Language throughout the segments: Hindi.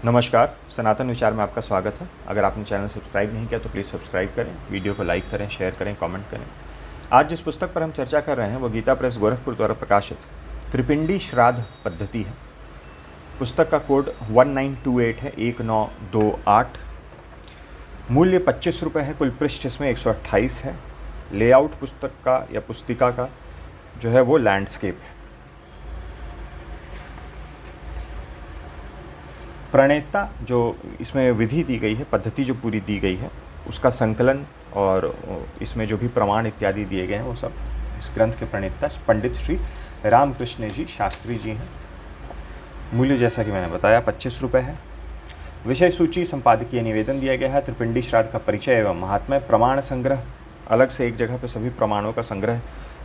नमस्कार, सनातन विचार में आपका स्वागत है। अगर आपने चैनल सब्सक्राइब नहीं किया तो प्लीज़ सब्सक्राइब करें, वीडियो को लाइक करें, शेयर करें, कमेंट करें। आज जिस पुस्तक पर हम चर्चा कर रहे हैं वो गीता प्रेस गोरखपुर द्वारा प्रकाशित त्रिपिंडी श्राद्ध पद्धति है। पुस्तक का कोड 1928 है, 1928। मूल्य 25 रुपये है। कुल पृष्ठ इसमें 128 है। लेआउट पुस्तक का या पुस्तिका का जो है वो लैंडस्केप है। प्रणेता जो इसमें विधि दी गई है, पद्धति जो पूरी दी गई है, उसका संकलन और इसमें जो भी प्रमाण इत्यादि दिए गए हैं वो सब इस ग्रंथ के प्रणेता पंडित श्री रामकृष्ण जी शास्त्री जी हैं। मूल्य जैसा कि मैंने बताया 25 रुपये है। विषय सूची संपादकीय निवेदन दिया गया है। त्रिपिंडी श्राद्ध का परिचय एवं महात्म्य, प्रमाण संग्रह, अलग से एक जगह पर सभी प्रमाणों का संग्रह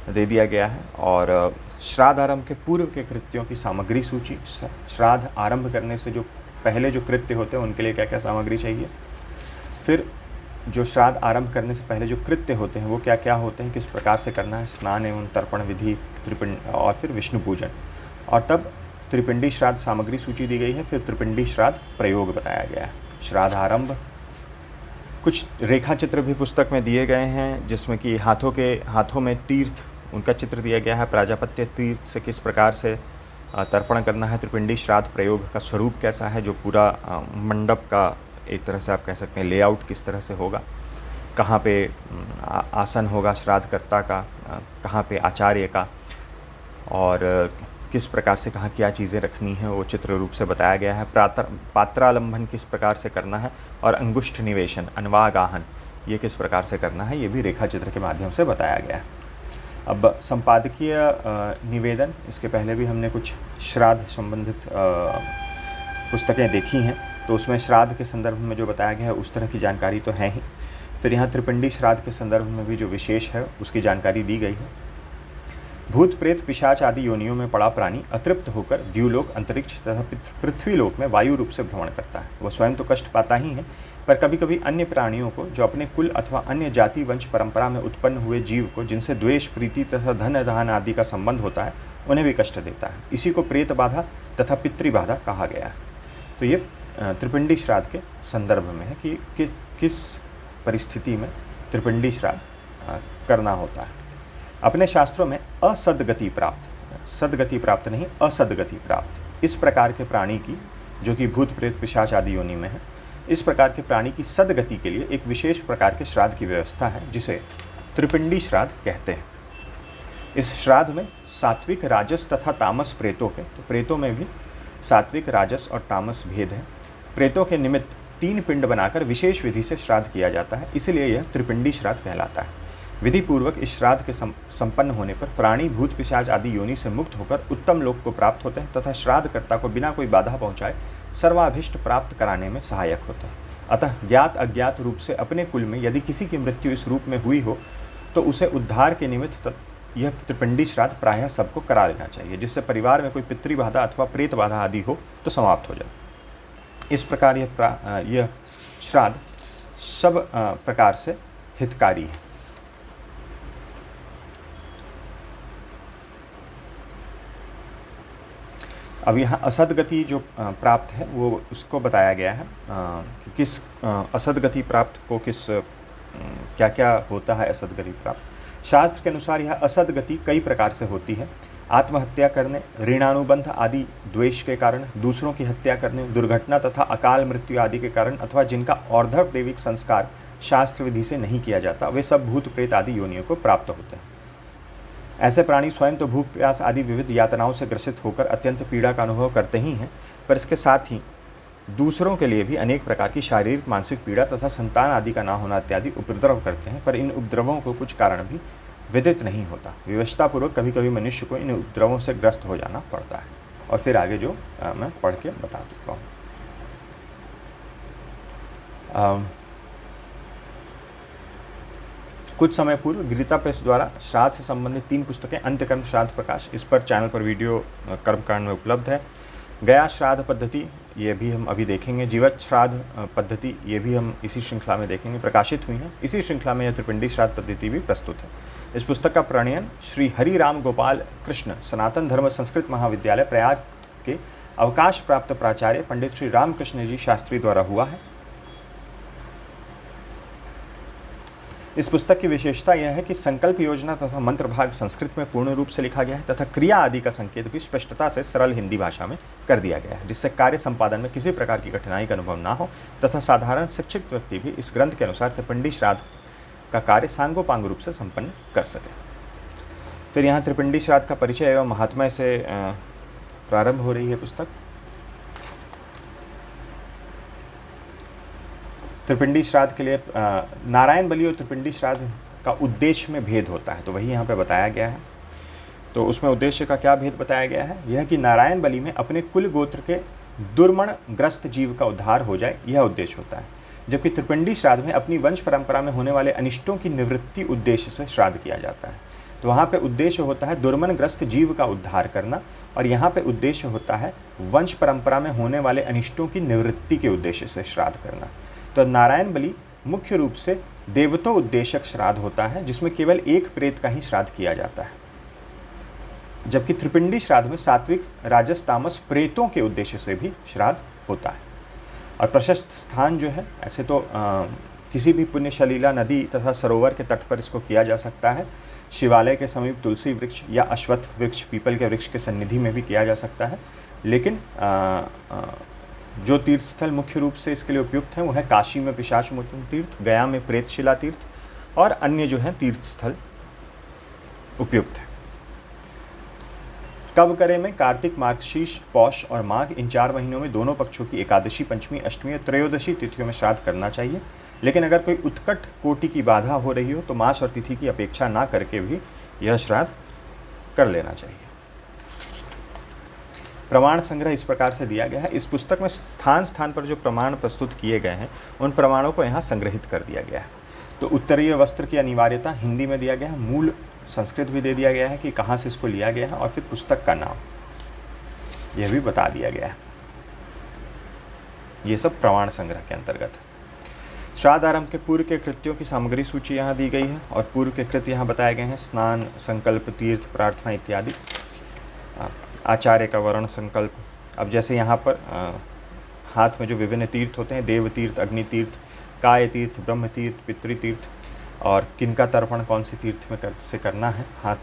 दे दिया गया है। और श्राद्ध आरंभ के पूर्व के कृत्यों की सामग्री सूची, श्राद्ध आरंभ करने से जो पहले जो कृत्य होते हैं उनके लिए क्या क्या सामग्री चाहिए, फिर जो श्राद्ध आरंभ करने से पहले जो कृत्य होते हैं वो क्या क्या होते हैं, किस प्रकार से करना है, स्नान एवं तर्पण विधि, त्रिपिंड और फिर विष्णु पूजन, और तब त्रिपिंडी श्राद्ध सामग्री सूची दी गई है। फिर त्रिपिंडी श्राद्ध प्रयोग बताया गया है। श्राद्ध आरंभ, कुछ रेखा चित्र भी पुस्तक में दिए गए हैं जिसमें कि हाथों में तीर्थ, उनका चित्र दिया गया है। प्राजापत्य तीर्थ से किस प्रकार से तर्पण करना है, त्रिपिंडी श्राद्ध प्रयोग का स्वरूप कैसा है, जो पूरा मंडप का एक तरह से आप कह सकते हैं लेआउट किस तरह से होगा, कहाँ पे आसन होगा श्राद्धकर्ता का, कहाँ पे आचार्य का, और किस प्रकार से कहाँ क्या चीज़ें रखनी है वो चित्र रूप से बताया गया है। पात्रालंबन किस प्रकार से करना है, और अंगुष्ठ निवेशन, अन्वागाहन, ये किस प्रकार से करना है, ये भी रेखा चित्र के माध्यम से बताया गया है। अब संपादकीय निवेदन, इसके पहले भी हमने कुछ श्राद्ध संबंधित पुस्तकें देखी हैं, तो उसमें श्राद्ध के संदर्भ में जो बताया गया है उस तरह की जानकारी तो है ही। फिर यहाँ त्रिपिंडी श्राद्ध के संदर्भ में भी जो विशेष है उसकी जानकारी दी गई है। भूत प्रेत पिशाच आदि योनियों में पड़ा प्राणी अतृप्त होकर द्यूलोक, अंतरिक्ष तथा पृथ्वीलोक में वायु रूप से भ्रमण करता है। वह स्वयं तो कष्ट पाता ही है, पर कभी कभी अन्य प्राणियों को, जो अपने कुल अथवा अन्य जाति वंश परंपरा में उत्पन्न हुए जीव को, जिनसे द्वेष, प्रीति तथा धन दान आदि का संबंध होता है, उन्हें भी कष्ट देता है। इसी को प्रेत बाधा तथा पितृबाधा कहा गया है। तो ये त्रिपिंडी श्राद्ध के संदर्भ में है कि किस परिस्थिति में त्रिपिंडी श्राद्ध करना होता है। अपने शास्त्रों में असदगति प्राप्त, सदगति प्राप्त नहीं, असदगति प्राप्त, इस प्रकार के प्राणी की, जो कि भूत प्रेत पिशाच आदि योनि में है, इस प्रकार के प्राणी की सदगति के लिए एक विशेष प्रकार के श्राद्ध की व्यवस्था है जिसे त्रिपिंडी श्राद्ध कहते हैं। इस श्राद्ध में सात्विक, राजस तथा तामस प्रेतों के, तो प्रेतों में भी सात्विक, राजस और तामस भेद है, प्रेतों के निमित्त 3 पिंड बनाकर विशेष विधि से श्राद्ध किया जाता है। इसलिए यह त्रिपिंडी श्राद्ध कहलाता है। विधि पूर्वक इस श्राद्ध के संपन्न होने पर प्राणी भूत पिशाच आदि योनि से मुक्त होकर उत्तम लोक को प्राप्त होते हैं तथा श्राद्धकर्ता को बिना कोई बाधा पहुंचाए सर्वाभीष्ट प्राप्त कराने में सहायक होते हैं। अतः ज्ञात अज्ञात रूप से अपने कुल में यदि किसी की मृत्यु इस रूप में हुई हो तो उसे उद्धार के निमित्त यह त्रिपिंडी श्राद्ध प्रायः सबको करा लेना चाहिए, जिससे परिवार में कोई पितृबाधा अथवा प्रेत बाधा आदि हो तो समाप्त हो जाए। इस प्रकार यह श्राद्ध सब प्रकार से हितकारी है। अब यहाँ असदगति जो प्राप्त है वो उसको बताया गया है कि किस असदगति प्राप्त को किस क्या क्या होता है असदगति प्राप्त। शास्त्र के अनुसार यह असदगति कई प्रकार से होती है। आत्महत्या करने, ऋणानुबंध आदि द्वेष के कारण, दूसरों की हत्या करने, दुर्घटना तथा अकाल मृत्यु आदि के कारण, अथवा जिनका और्ध्व दैविक संस्कार शास्त्र विधि से नहीं किया जाता, वे सब भूत प्रेत आदि योनियों को प्राप्त होते हैं। ऐसे प्राणी स्वयं तो भूख प्यास आदि विविध यातनाओं से ग्रसित होकर अत्यंत पीड़ा का अनुभव करते ही हैं, पर इसके साथ ही दूसरों के लिए भी अनेक प्रकार की शारीरिक, मानसिक पीड़ा तथा संतान आदि का ना होना इत्यादि उपद्रव करते हैं। पर इन उपद्रवों को कुछ कारण भी विदित नहीं होता। विवशतापूर्वक कभी कभी मनुष्य को इन उपद्रवों से ग्रस्त हो जाना पड़ता है। और फिर आगे जो मैं पढ़ के बता चुका हूँ। कुछ समय पूर्व गीता प्रेस द्वारा श्राद्ध से संबंधित 3 पुस्तकें, अंत्यकर्म, श्राद्ध प्रकाश, इस पर चैनल पर वीडियो कर्मकांड में उपलब्ध है। गया श्राद्ध पद्धति, ये भी हम अभी देखेंगे। जीवत श्राद्ध पद्धति, ये भी हम इसी श्रृंखला में देखेंगे, प्रकाशित हुई हैं। इसी श्रृंखला में यह त्रिपिंडी श्राद्ध पद्धति भी प्रस्तुत है। इस पुस्तक का प्रणयन श्री हरि राम गोपाल कृष्ण सनातन धर्म संस्कृत महाविद्यालय प्रयाग के अवकाश प्राप्त प्राचार्य पंडित श्री रामकृष्ण जी शास्त्री द्वारा हुआ है। इस पुस्तक की विशेषता यह है कि संकल्प योजना तथा मंत्र भाग संस्कृत में पूर्ण रूप से लिखा गया है तथा क्रिया आदि का संकेत भी स्पष्टता से सरल हिंदी भाषा में कर दिया गया है, जिससे कार्य संपादन में किसी प्रकार की कठिनाई का अनुभव ना हो तथा साधारण शिक्षित व्यक्ति भी इस ग्रंथ के अनुसार त्रिपिंडी श्राद्ध का कार्य सांगोपांग रूप से संपन्न कर सके। फिर यहाँ त्रिपिंडी श्राद्ध का परिचय एवं महात्म्य से प्रारंभ हो रही है पुस्तक। त्रिपिंडी श्राद्ध के लिए नारायण बलि और त्रिपिंडी श्राद्ध का उद्देश्य में भेद होता है, तो वही यहाँ पे बताया गया है। तो उसमें उद्देश्य का क्या भेद बताया गया है, यह कि नारायण बलि में अपने कुल गोत्र के दुर्मण ग्रस्त जीव का उद्धार हो जाए, यह उद्देश्य होता है, जबकि त्रिपिंडी श्राद्ध में अपनी वंश परंपरा में होने वाले अनिष्टों की निवृत्ति उद्देश्य से श्राद्ध किया जाता है। तो वहाँ पे उद्देश्य होता है दुर्मन ग्रस्त जीव का उद्धार करना, और यहाँ पे उद्देश्य होता है वंश परंपरा में होने वाले अनिष्टों की निवृत्ति के उद्देश्य से श्राद्ध करना। तो नारायण बलि मुख्य रूप से देवतो उद्देशक श्राद्ध होता है, जिसमें केवल एक प्रेत का ही श्राद्ध किया जाता है, जबकि त्रिपिंडी श्राद्ध में सात्विक राजस तामस प्रेतों के उद्देश्य से भी श्राद्ध होता है। और प्रशस्त स्थान जो है, ऐसे तो किसी भी पुण्य सलीला नदी तथा सरोवर के तट पर इसको किया जा सकता है, शिवालय के समीप तुलसी वृक्ष या अश्वत्थ वृक्ष पीपल के वृक्ष के सन्निधि में भी किया जा सकता है, लेकिन जो तीर्थस्थल मुख्य रूप से इसके लिए उपयुक्त हैं वो है काशी में पिशाच मोचन तीर्थ, गया में प्रेतशिला तीर्थ और अन्य जो हैं तीर्थस्थल उपयुक्त है। कब करें में कार्तिक, मार्गशीर्ष, पौष और माघ, इन 4 महीनों में दोनों पक्षों की एकादशी, पंचमी, अष्टमी और त्रयोदशी तिथियों में श्राद्ध करना चाहिए। लेकिन अगर कोई उत्कट कोटि की बाधा हो रही हो तो मास और तिथि की अपेक्षा ना करके भी यह श्राद्ध कर लेना चाहिए। प्रमाण संग्रह इस प्रकार से दिया गया है। इस पुस्तक में स्थान स्थान पर जो प्रमाण प्रस्तुत किए गए हैं उन प्रमाणों को यहाँ संग्रहित कर दिया गया है। तो उत्तरीय वस्त्र की अनिवार्यता हिंदी में दिया गया है, मूल संस्कृत भी दे दिया गया है कि कहाँ से इसको लिया गया है, और फिर पुस्तक का नाम यह भी बता दिया गया है। ये सब प्रमाण संग्रह के अंतर्गत है। श्राद्ध आरंभ के पूर्व के कृत्यों की सामग्री सूची यहाँ दी गई है और पूर्व के कृत्य यहाँ बताए गए हैं, स्नान, संकल्प, तीर्थ, प्रार्थना इत्यादि। आचार्य का वर्ण संकल्प। अब जैसे यहाँ पर हाथ में जो विभिन्न तीर्थ होते हैं, देव तीर्थ, अग्नि तीर्थ, काय तीर्थ, ब्रह्म तीर्थ, पितृ तीर्थ, और किनका तर्पण कौन से तीर्थ में से करना है हाथ,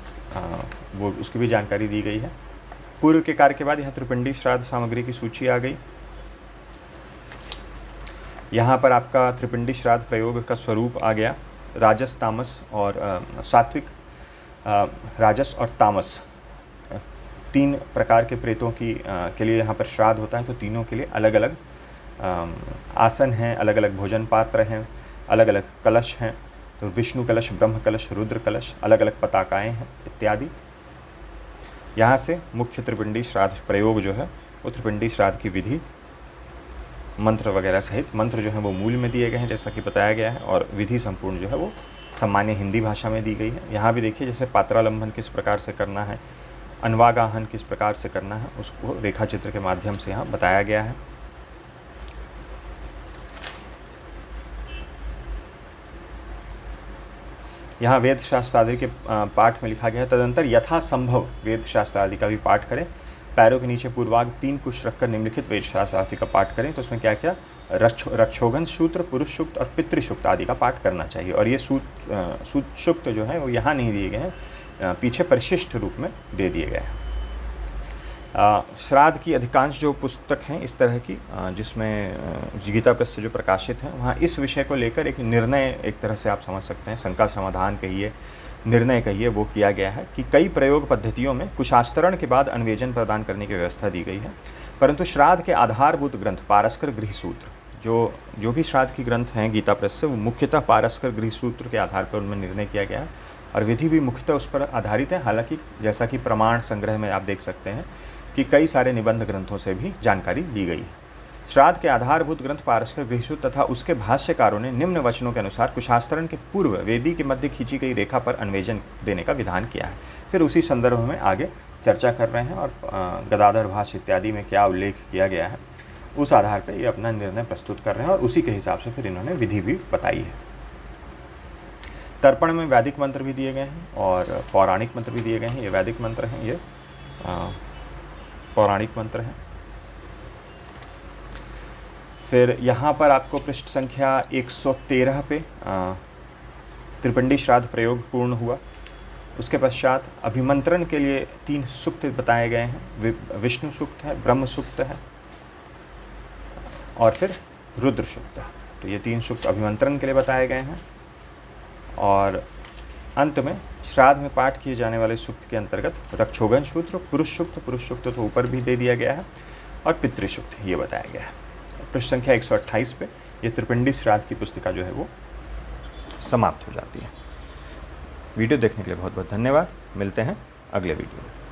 वो उसकी भी जानकारी दी गई है। पूर्व के कार्य के बाद यहाँ त्रिपिंडी श्राद्ध सामग्री की सूची आ गई। यहाँ पर आपका त्रिपिंडी श्राद्ध प्रयोग का स्वरूप आ गया, राजस, तामस और सात्विक, राजस और तामस 3 प्रकार के प्रेतों के लिए यहाँ पर श्राद्ध होता है। तो तीनों के लिए अलग अलग आसन हैं, अलग अलग भोजन पात्र हैं, अलग अलग कलश हैं। तो विष्णु कलश, ब्रह्म कलश, रुद्र कलश, अलग अलग पताकाएँ हैं इत्यादि। यहाँ से मुख्य त्रिपिंडी श्राद्ध प्रयोग जो है वो त्रिपिंडी श्राद्ध की विधि, मंत्र वगैरह सहित, मंत्र जो है वो मूल में दिए गए हैं जैसा कि बताया गया है, और विधि संपूर्ण जो है वो सामान्य हिंदी भाषा में दी गई है। यहाँ भी देखिए जैसे पात्रालंबन किस प्रकार से करना है, अन्वागाहन किस प्रकार से करना है, उसको रेखा चित्र के माध्यम से यहाँ बताया गया है। यहाँ वेद शास्त्र आदि के पाठ में लिखा गया है, तदंतर यथासंभव वेद शास्त्र आदि का भी पाठ करें। पैरों के नीचे पूर्वाग 3 कुश रखकर निम्नलिखित वेद शास्त्र आदि का पाठ करें। तो उसमें क्या क्या, रक्षोघन सूत्र, पुरुष सूक्त और पितृसूक्त आदि का पाठ करना चाहिए। और ये सूक्त जो है वो यहाँ नहीं दिए गए हैं, पीछे परिशिष्ट रूप में दे दिए गए हैं। श्राद्ध की अधिकांश जो पुस्तक हैं इस तरह की, जिसमें गीता प्रेस से जो प्रकाशित हैं, वहाँ इस विषय को लेकर एक निर्णय, एक तरह से आप समझ सकते हैं शंका समाधान कहिए, निर्णय कहिए, वो किया गया है कि कई प्रयोग पद्धतियों में कुशास्तरण के बाद अन्वेजन प्रदान करने की व्यवस्था दी गई है, परंतु श्राद्ध के आधारभूत ग्रंथ पारस्कर गृहसूत्र, जो भी श्राद्ध की ग्रंथ हैं गीता प्रेस से, वो मुख्यतः पारस्कर गृहसूत्र के आधार पर उनमें निर्णय किया गया है और विधि भी मुख्यतः उस पर आधारित है। हालांकि जैसा कि प्रमाण संग्रह में आप देख सकते हैं कि कई सारे निबंध ग्रंथों से भी जानकारी ली गई है। श्राद्ध के आधारभूत ग्रंथ पारस्कर गृहसूत्र तथा उसके भाष्यकारों ने निम्न वचनों के अनुसार कुशास्तरण के पूर्व वेदी के मध्य खींची गई रेखा पर अन्वेजन देने का विधान किया है। फिर उसी संदर्भ में आगे चर्चा कर रहे हैं और गदाधर भाष्य इत्यादि में क्या उल्लेख किया गया है उस आधार पर ये अपना निर्णय प्रस्तुत कर रहे हैं और उसी के हिसाब से फिर इन्होंने विधि भी बताई है। तर्पण में वैदिक मंत्र भी दिए गए हैं और पौराणिक मंत्र भी दिए गए हैं। ये वैदिक मंत्र हैं, ये पौराणिक मंत्र हैं। फिर यहाँ पर आपको पृष्ठ संख्या 113 पे त्रिपिंडी श्राद्ध प्रयोग पूर्ण हुआ। उसके पश्चात अभिमंत्रण के लिए 3 सूक्त बताए गए हैं। विष्णु सूक्त है, ब्रह्म सूक्त है और फिर रुद्र सूक्त है। तो ये 3 सूक्त अभिमंत्रण के लिए बताए गए हैं। और अंत में श्राद्ध में पाठ किए जाने वाले सूक्त के अंतर्गत रक्षोगन सूत्र, पुरुष सूक्त तो ऊपर भी दे दिया गया है, और पितृसूक्त ये बताया गया है। पृष्ठ संख्या 128 पे ये त्रिपिंडी श्राद्ध की पुस्तिका जो है वो समाप्त हो जाती है। वीडियो देखने के लिए बहुत बहुत धन्यवाद। मिलते हैं अगले वीडियो में।